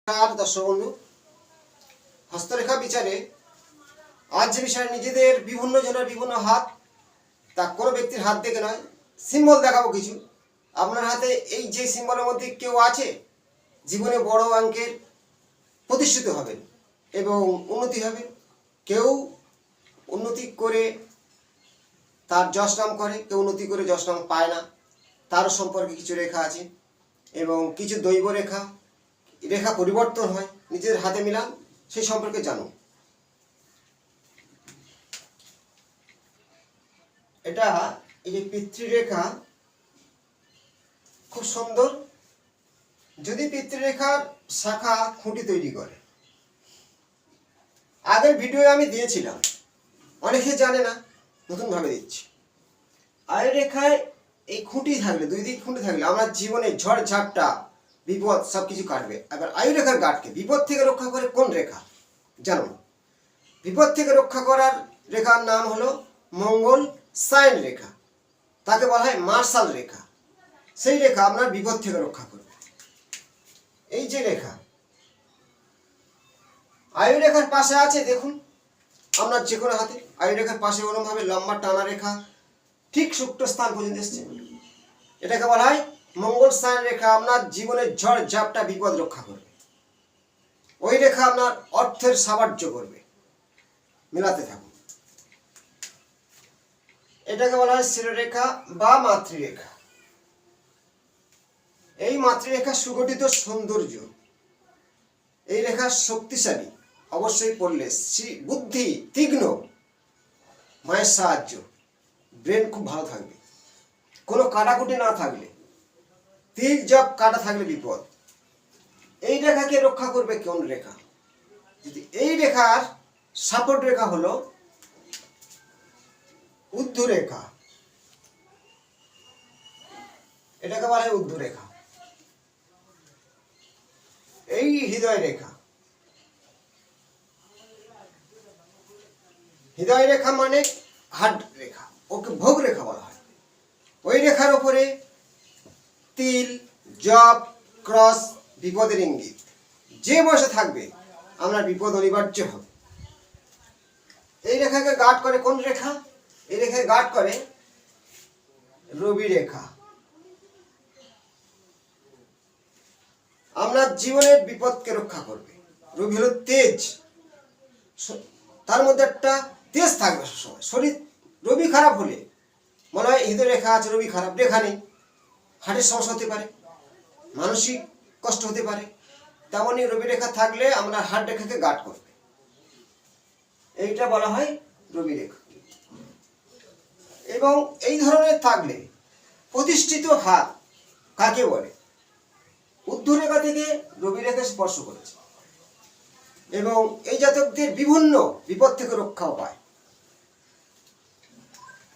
দর্শক বন্ধু, হস্তরেখা বিচারে আজ যে বিষয়ে নিজেদের বিভিন্ন জনের বিভিন্ন হাত, তা কোনো ব্যক্তির হাত দেখে নয়, সিম্বল দেখাবো কিছু। আপনার হাতে এই যে সিম্বলের মধ্যে কেউ আছে, জীবনে বড় অঙ্কের প্রতিষ্ঠিত হবেন এবং উন্নতি হবে। কেউ উন্নতি করে তার যশ নাম করে, কেউ উন্নতি করে যশ নাম পায় না, তারও সম্পর্কে কিছু রেখা আছে এবং কিছু দৈব রেখা রেখা পরিবর্তন হয়, নিজের হাতে মিলান, সেই সম্পর্কে জানুন। এটা এই যে পিতৃরেখা, খুব সুন্দর। যদি পিতৃরেখার শাখা খুঁটি তৈরি করে, আগের ভিডিও আমি দিয়েছিলাম, অনেকে জানে না, নতুনভাবে দিচ্ছি। আয়ের রেখায় এই খুঁটি থাকলে, দুই দিক খুঁটি থাকলে আমার জীবনে ঝড় ঝাপটা বিপদ সব কিছু কাটবে। এবার আয়ু রেখার গাঁটকে বিপদ থেকে রক্ষা করে কোন রেখা জানুন। বিপদ থেকে রক্ষা করার রেখার নাম হলো মঙ্গল সাইন রেখা, তাকে বলা হয় মার্শাল রেখা। সেই রেখা আপনার বিপদ থেকে রক্ষা করবে। এই যে রেখা আয়ু রেখার পাশে আছে, দেখুন আপনার যে কোনো হাতে আয়ু রেখার পাশে ওরমভাবে লম্বা টানা রেখা ঠিক শুক্র স্থান পর্যন্ত এসছে, এটাকে বলা হয় মঙ্গল সাইন রেখা। আপনার জীবনের ঝড় ঝাপটা বিপদ রক্ষা করবে। ওই রেখা আপনার অর্থের সাহায্য করবে। মেলাতে থাকুন। এটাকে বলা হয় শিরোরেখা বা মাতৃরেখা। এই মাতৃরেখা সুগঠিত সৌন্দর্য, এই রেখা শক্তিশালী অবশ্যই পড়লে বুদ্ধি তীক্ষ্ণ, মায়ের সাহায্য, ব্রেন খুব ভালো থাকবে। কোনো কাটাকুটি না থাকলে, তিল জব কাটা থাকলে বিপদ। এই রেখাকে রক্ষা করবে কোন রেখা? যদি এই রেখার সাপোর্ট রেখা হলো ঊর্ধ্ব রেখা, এটাকে বলা হয় ঊর্ধ্ব রেখা। এই হৃদয় রেখা, হৃদয় রেখা মানে হার্ট রেখা, ওকে ভোগ রেখা বলা হয়। ওই রেখার উপরে তিল জব ক্রস বিপদের ইঙ্গিত। যে বসে থাকবে আপনার বিপদ অনিবার্য হবে। এই রেখাকে গার্ড করে কোন রেখা? এই রেখাকে গার্ড করে রবি রেখা। আপনার জীবনের বিপদকে রক্ষা করবে। রবি হলো তেজ, তার মধ্যে একটা তেজ থাকবে সবসময়। শরীর রবি খারাপ হলে মনে হয় হৃদয় রেখা আছে, রবি খারাপ, রেখা নেই, হার্টের সমস্যা হতে পারে, মানসিক কষ্ট হতে পারে। তেমনই রবি রেখা থাকলে আমরা হার্ট রেখাকে গার্ড করবে। এইটা বলা হয় রবি রেখা। এবং এই ধরনের থাকলে প্রতিষ্ঠিত হাত কাকে বলে? ঊর্ধ্ব রেখা থেকে রবি রেখা স্পর্শ করেছে এবং এই জাতকদের বিভিন্ন বিপদ থেকে রক্ষাও পায়।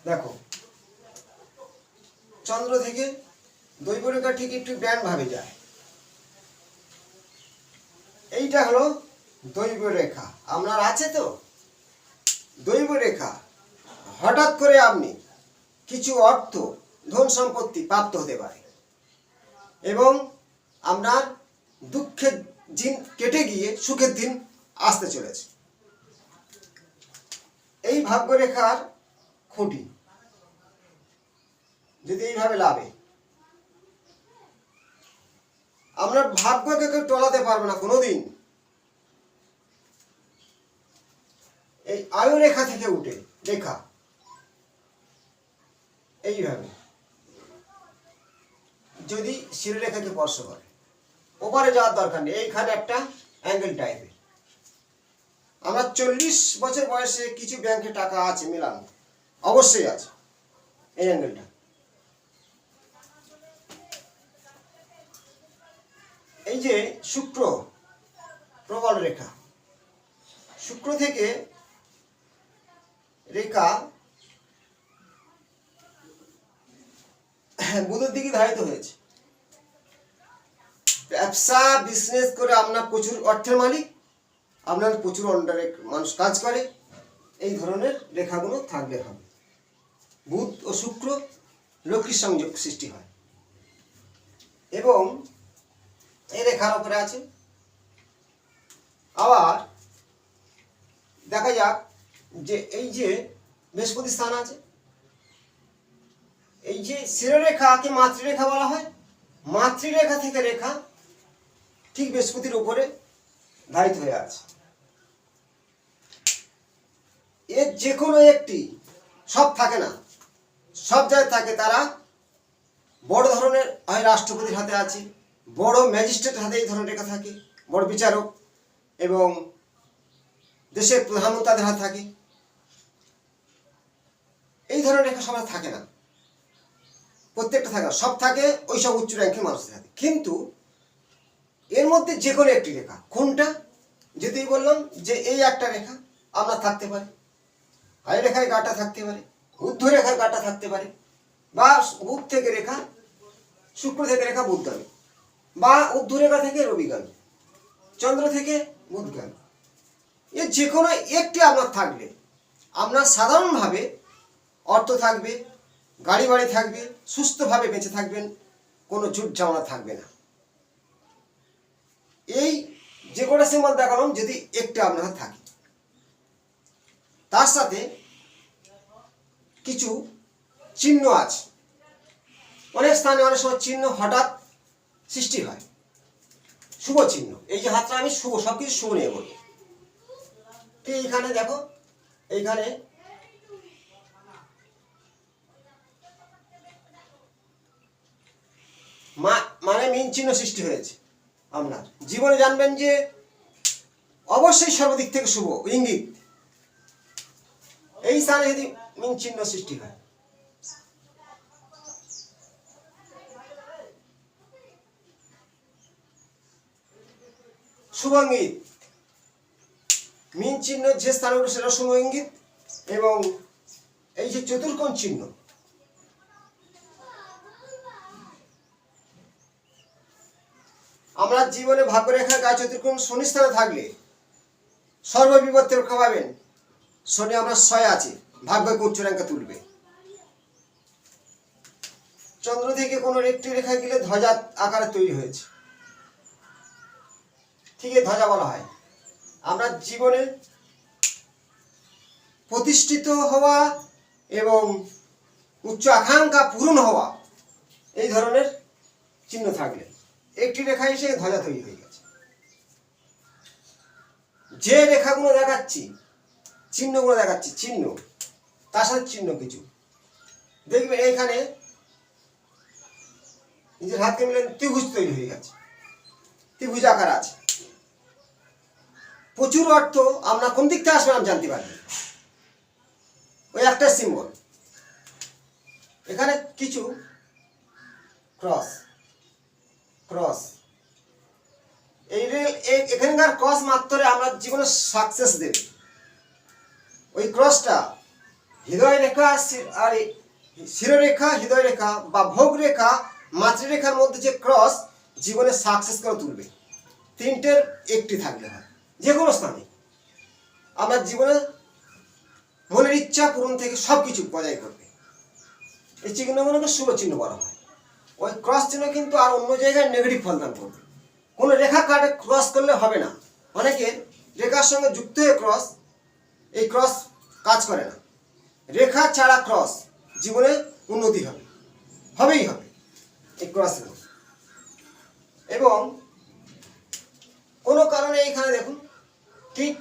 দেখো, চন্দ্র থেকে দৈব রেখা ঠিক একটু ব্যান ভাবে যায়। এইটা হলো দৈব রেখা। আপনার আছে তো দৈব রেখা, হঠাৎ করে আপনি কিছু অর্থ ধন সম্পত্তি প্রাপ্ত হতে পারে এবং আপনার দুঃখের দিন কেটে গিয়ে সুখের দিন আসতে চলেছে। এই ভাগ্যরেখার খুঁটি যদি এইভাবে লাভে, আপনার ভাগ্যকে কেউ টলাতে পারবে না কোনোদিন। এই আয়ু রেখা থেকে উঠে রেখা এইভাবে যদি শিরোরেখাকে স্পর্শ করে, ওপারে যাওয়ার দরকার নেই, এইখানে একটা অ্যাঙ্গেল টাইপের। আমার 40 বছর বয়সে কিছু ব্যাংকে টাকা আছে মেলানো, অবশ্যই আছে এই অ্যাঙ্গেলটা। এই যে শুক্র প্রবল রেখা, শুক্র থেকে রেখা বুধের দিকে ধারিত হয়েছে। ব্যবসা বিজনেস করে আপনার প্রচুর অর্থের মালিক, আপনার প্রচুর অন্ডারে মানুষ কাজ করে, এই ধরনের রেখাগুলো থাকলে হবে। বুধ ও শুক্র লক্ষ্মীর সংযোগ সৃষ্টি হয় এবং এই রেখার উপরে আছে আবার দেখা যাক যে এই যে বৃহস্পতি স্থান আছে, এই যে শিরোরেখাকে মাতৃরেখা বলা হয়। মাতৃরেখা থেকে রেখা ঠিক বৃহস্পতির উপরে ধারিত হয়ে আছে। এর যে কোনো একটি, সব থাকে না, সব জায়গায় থাকে। তারা বড় ধরনের হয় রাষ্ট্রপতির হাতে আছে, বড় ম্যাজিস্ট্রেটের হাতে এই ধরনের রেখা থাকে, বড় বিচারক এবং দেশের প্রধানমন্ত্রী তাদের হাতে থাকে। এই ধরনের রেখা সবার থাকে না, প্রত্যেকটা থাকে না, সব থাকে ওই সব উচ্চ র্যাঙ্কের মানুষের হাতে। কিন্তু এর মধ্যে যে কোনো একটি রেখা, কোনটা যদি বললাম যে এই একটা রেখা আপনার থাকতে পারে, হাই রেখায় গাটা থাকতে পারে, ঊর্ধ্ব রেখার গাটা থাকতে পারে, বা বুধ থেকে রেখা, শুক্র থেকে রেখা বুধ গেল, বা ঊর্ধ্ব রেখা থেকে রবি গেল, চন্দ্র থেকে বুধ গেল। এর যে কোনো একটি আপনার থাকলে আপনার সাধারণভাবে অর্থ থাকবে, গাড়ি বাড়ি থাকবে, সুস্থভাবে বেঁচে থাকবেন, কোনো ঝুট ঝামেলা থাকবে না। এই যে কটা সিম্বল দেখালাম যদি একটা আপনার থাকে, তার সাথে কিছু চিহ্ন আছে। অনেক স্থানে অনেক সময় চিহ্ন হঠাৎ সৃষ্টি হয়, শুভ চিহ্ন। এই যে হাতটা আমি শুভ, সব কিছু শুভ নিয়ে বলবো। ঠিক এইখানে দেখো, এইখানে মানে মিন চিহ্ন সৃষ্টি হয়েছে। আপনার জীবনে জানবেন যে অবশ্যই সর্বদিক থেকে শুভ ইঙ্গিত। এই স্থানে যদি মিন চিহ্ন সৃষ্টি হয়, শুভ ইঙ্গিত। মিন চিহ্ন যে স্থানে উঠে সেটা শুভ ইঙ্গিত। এবং এই যে চতুর্কোণ চিহ্ন, আমরা জীবনে ভাগ্যরেখার গায়ে চতুর্কোণ শনি স্থানে থাকলে সর্ববিপত্তি রক্ষা পাবেন। শনি আমরা 6 আছে, ভাগ্যকে উচ্চ র্যাঙ্কে তুলবে। চন্দ্র থেকে কোনো একটি রেখা গেলে ধ্বজা আকারে তৈরি হয়েছে, ঠিক এই ধ্বজা বলা হয়। আমরা জীবনে প্রতিষ্ঠিত হওয়া এবং উচ্চ আকাঙ্ক্ষা পূরণ হওয়া, এই ধরনের চিহ্ন থাকলে একটি রেখা এসে ধ্বজা তৈরি হয়ে গেছে। যে রেখাগুলো দেখাচ্ছি, চিহ্নগুলো দেখাচ্ছি, চিহ্ন তার সাথে চিহ্ন কিছু দেখবেন এইখানে নিজের হাতকে মিলে ত্রিভুজ তৈরি হয়ে গেছে, ত্রিভুজ আকার আছে। প্রচুর অর্থ আমরা কোন দিক থেকে আসবে আমি জানতে পারবেন। ওই একটা সিম্বল, এখানে কিছু ক্রস ক্রস, এই এখানকার ক্রস মাত্রে আমরা জীবনে সাকসেস দেবে। ওই ক্রসটা হৃদয় রেখা আর শিরোরেখা, হৃদয় রেখা বা ভোগ রেখা, মাতৃরেখার মধ্যে যে ক্রস জীবনে সাকসেস করে তুলবে। তিনটের একটি থাকলে হয়, যে কোনো স্থানে আমার জীবনে মনের ইচ্ছা পূরণ থেকে সব কিছু বজায় করবে। এই চিহ্নগুলোকে শুভ চিহ্ন বলা হয়। ওই ক্রস চিহ্ন কিন্তু আর অন্য জায়গায় নেগেটিভ ফলদান করবে। কোনো রেখা কাটে ক্রস করলে হবে না। অনেকের রেখার সঙ্গে যুক্ত হয়ে ক্রস, এই ক্রস কাজ করে না। রেখা ছাড়া ক্রস জীবনে উন্নতি হবে, হবেই হবে এই ক্রস। এবং কোনো কারণে এইখানে দেখুন ঠিক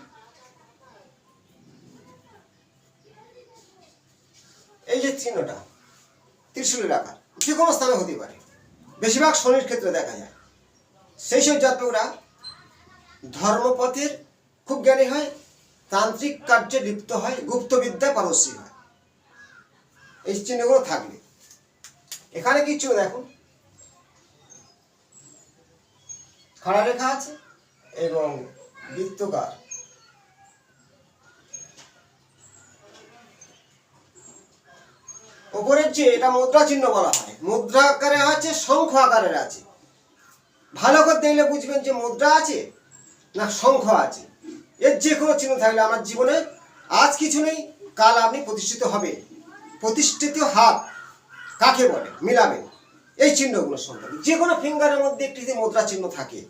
এই যে চিহ্নটা ত্রিশূলের আকার, যে কোনো স্থানে হতে পারে, বেশিরভাগ শনির ক্ষেত্রে দেখা যায়। সেই সব জাতকরা ধর্মপথের খুব জ্ঞানী হয়, তান্ত্রিক কার্যে লিপ্ত হয়, গুপ্তবিদ্যায় পারদর্শী হয় এই চিহ্নগুলো থাকলে। এখানে কিছু দেখুন খাড়া রেখা আছে এবং বৃত্তকার। উপরের যে এটা মুদ্রা চিহ্ন বলা হয়, মুদ্রা আকারে আছে, শঙ্খ আকারের আছে। ভালো করে দেখলে বুঝবেন যে মুদ্রা আছে না শঙ্খ আছে। এর যে কোনো চিহ্ন থাকলে আমার জীবনে আজ কিছু নেই, কাল আপনি প্রতিষ্ঠিত হবে। প্রতিষ্ঠিত হাত কাকে বলে মিলাবেন এই চিহ্নগুলোর সঙ্গে। যে কোনো ফিঙ্গারের মধ্যে একটি যদি মুদ্রা চিহ্ন থাকে,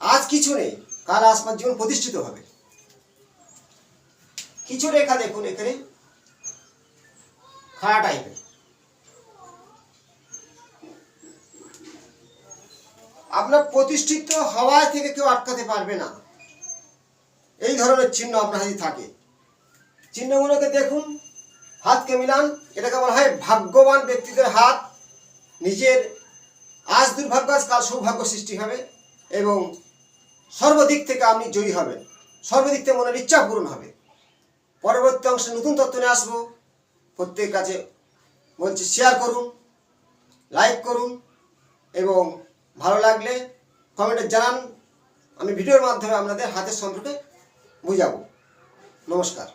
আজ কিছু নেই তার আপনার জীবন প্রতিষ্ঠিত হবে। কিছু রেখা দেখুন এখানে খাড়া টাইপের, আপনার প্রতিষ্ঠিত হওয়া থেকে কেউ আটকাতে পারবে না। এই ধরনের চিহ্ন আপনার হাতে থাকে। চিহ্নগুলোকে দেখুন, হাতকে মিলান। এটাকে বলা হয় ভাগ্যবান ব্যক্তিদের হাত। নিজের আজ দুর্ভাগ্য আজ কাল সৌভাগ্য সৃষ্টি হবে এবং সর্বদিক থেকে আপনি জয়ী হবেন, সর্বদিক থেকে মনের ইচ্ছা পূরণ হবে। পরবর্তী অংশে নতুন তথ্য নিয়ে আসবো। প্রত্যেকের কাছে বলছি শেয়ার করুন, লাইক করুন এবং ভালো লাগলে কমেন্টে জানান। আমি ভিডিওর মাধ্যমে আপনাদের হাতের সম্পর্কে বুঝাবো। নমস্কার।